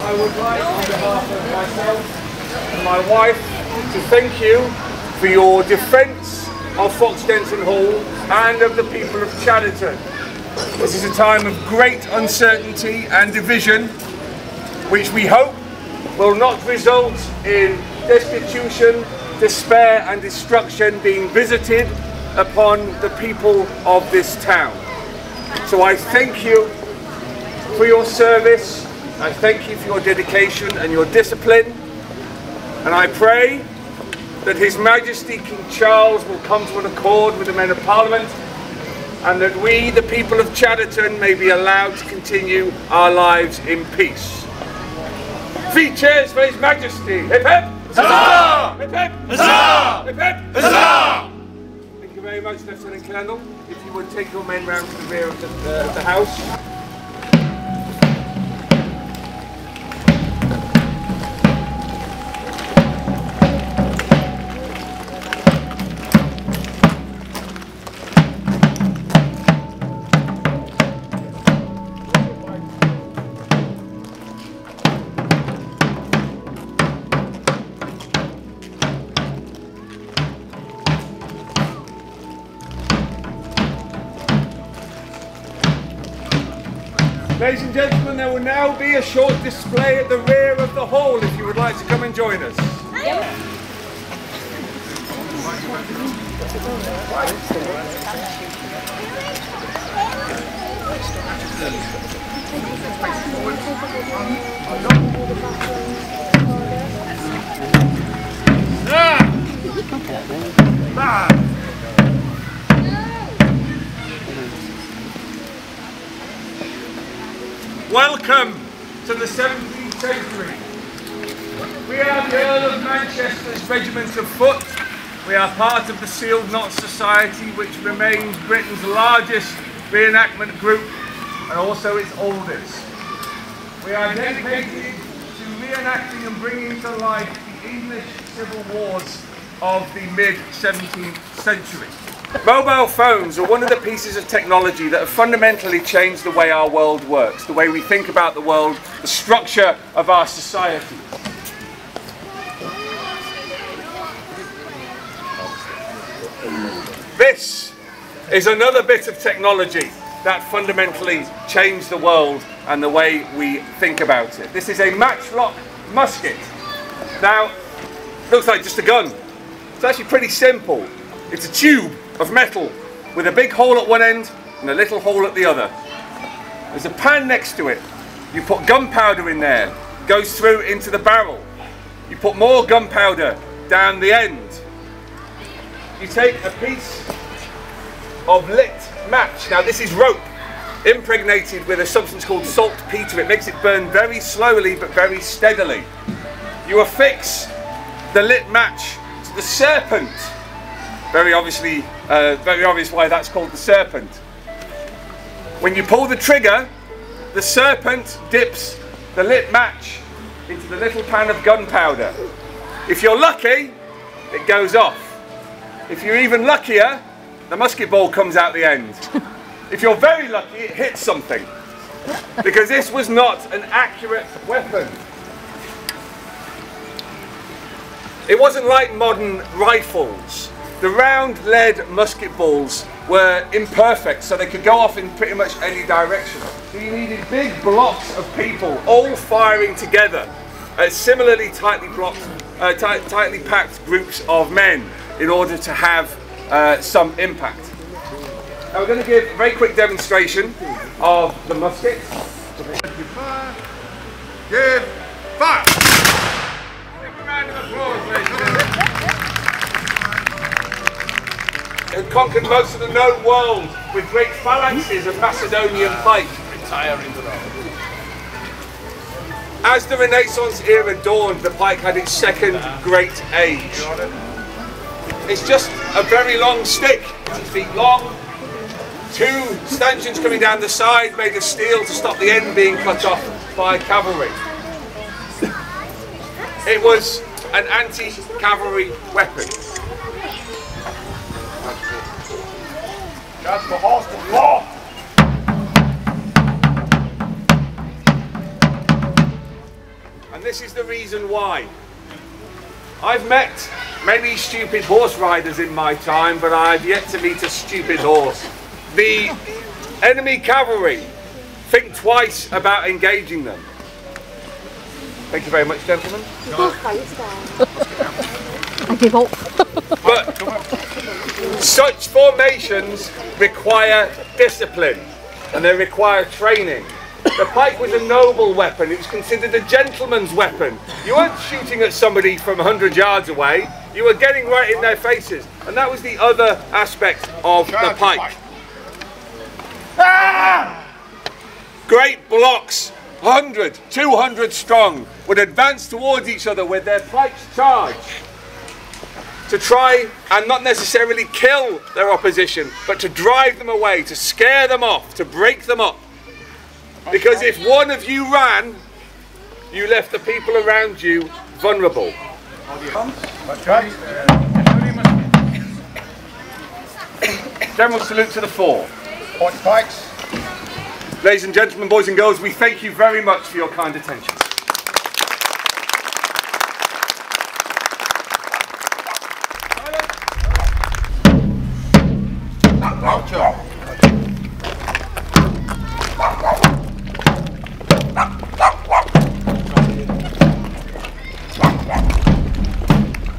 I would like, on behalf of myself and my wife, to thank you for your defence of Foxdenton Hall and of the people of Chadderton. This is a time of great uncertainty and division, which we hope will not result in destitution, despair and destruction being visited upon the people of this town. So I thank you for your service, I thank you for your dedication and your discipline, and I pray that His Majesty King Charles will come to an accord with the men of Parliament, and that we, the people of Chadderton, may be allowed to continue our lives in peace. 3 cheers for His Majesty! Hip hip! Huzzah! Hip hip! Huzzah! Hip hip! Huzzah! Thank you very much, Lieutenant Colonel. If you would take your men round to the rear of the house. Ladies and gentlemen, there will now be a short display at the rear of the hall if you would like to come and join us. Welcome to the 17th century. We are the Earl of Manchester's Regiment of Foot. We are part of the Sealed Knot Society, which remains Britain's largest reenactment group and also its oldest. We are dedicated to reenacting and bringing to life the English civil wars of the mid-17th century. Mobile phones are one of the pieces of technology that have fundamentally changed the way our world works, the way we think about the world, the structure of our society. This is another bit of technology that fundamentally changed the world and the way we think about it. This is a matchlock musket. Now, it looks like just a gun. It's actually pretty simple. It's a tube of metal with a big hole at one end and a little hole at the other. There's a pan next to it. You put gunpowder in there, it goes through into the barrel. You put more gunpowder down the end. You take a piece of lit match. Now this is rope impregnated with a substance called saltpeter. It makes it burn very slowly but very steadily. You affix the lit match to the serpent. Very obvious why that's called the serpent. When you pull the trigger, the serpent dips the lit match into the little pan of gunpowder. If you're lucky, it goes off. If you're even luckier, the musket ball comes out the end. If you're very lucky, it hits something. Because this was not an accurate weapon. It wasn't like modern rifles. The round lead musket balls were imperfect, so they could go off in pretty much any direction. So you needed big blocks of people all firing together, similarly tightly packed groups of men in order to have some impact. Now we're going to give a very quick demonstration of the musket. Give fire! Give a round of applause, ladies and gentlemen. Had conquered most of the known world with great phalanxes of Macedonian pike. As the Renaissance era dawned, the pike had its second great age. It's just a very long stick, 8 feet long, 2 stanchions coming down the side made of steel to stop the end being cut off by cavalry. It was an anti-cavalry weapon. That's the horse to law. this is the reason why. I've met many stupid horse riders in my time, but I've yet to meet a stupid horse. The enemy cavalry think twice about engaging them. Thank you very much, gentlemen. I give up. But such formations require discipline and they require training. The pike was a noble weapon. It was considered a gentleman's weapon. You weren't shooting at somebody from 100 yards away. You were getting right in their faces. And that was the other aspect of the pike. Ah! Great blocks, 100, 200 strong, would advance towards each other with their pikes charged to try and not necessarily kill their opposition, but to drive them away, to scare them off, to break them up. Because if one of you ran, you left the people around you vulnerable. General salute to the fore. Point pikes. Ladies and gentlemen, boys and girls, we thank you very much for your kind attention.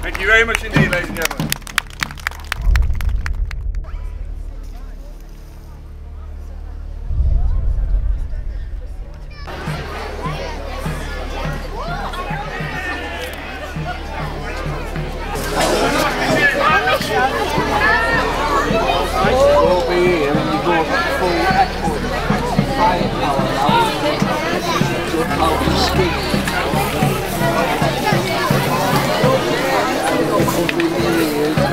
Thank you very much indeed, ladies and gentlemen. Over the years.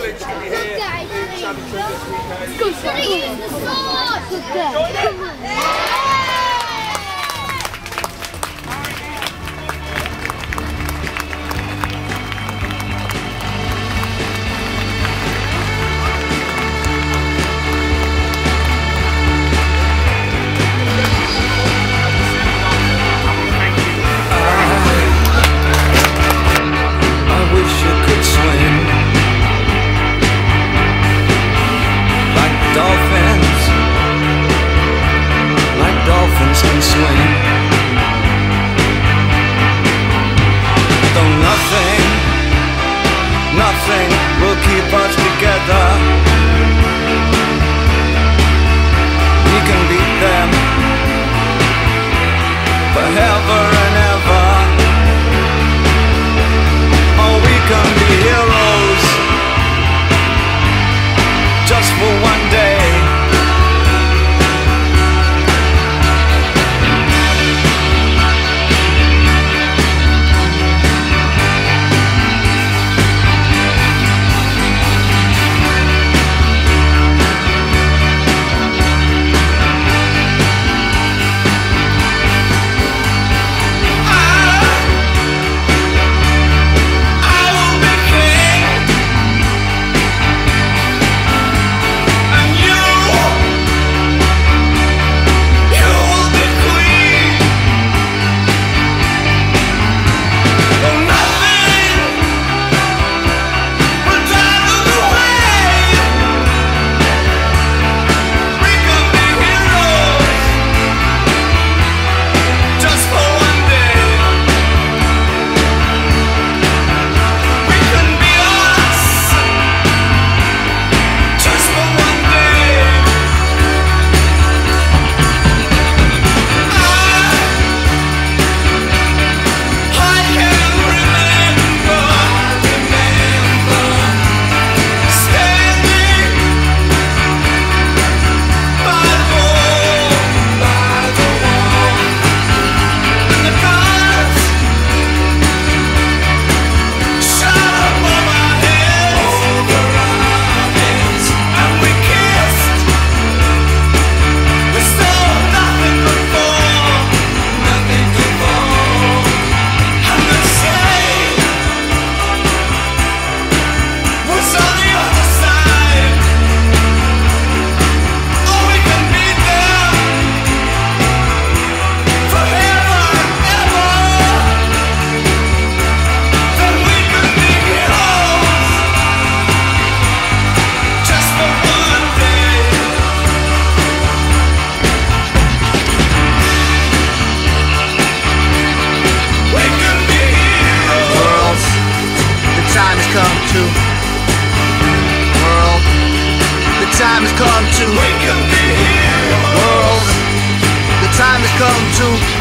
privilege to be here in Chadderton this weekend. Dolphins can swim. Though nothing will keep us together. We can beat them forever and ever. Or we can be heroes just for one day. Time has come to. We can be heroes. World, the time has come to.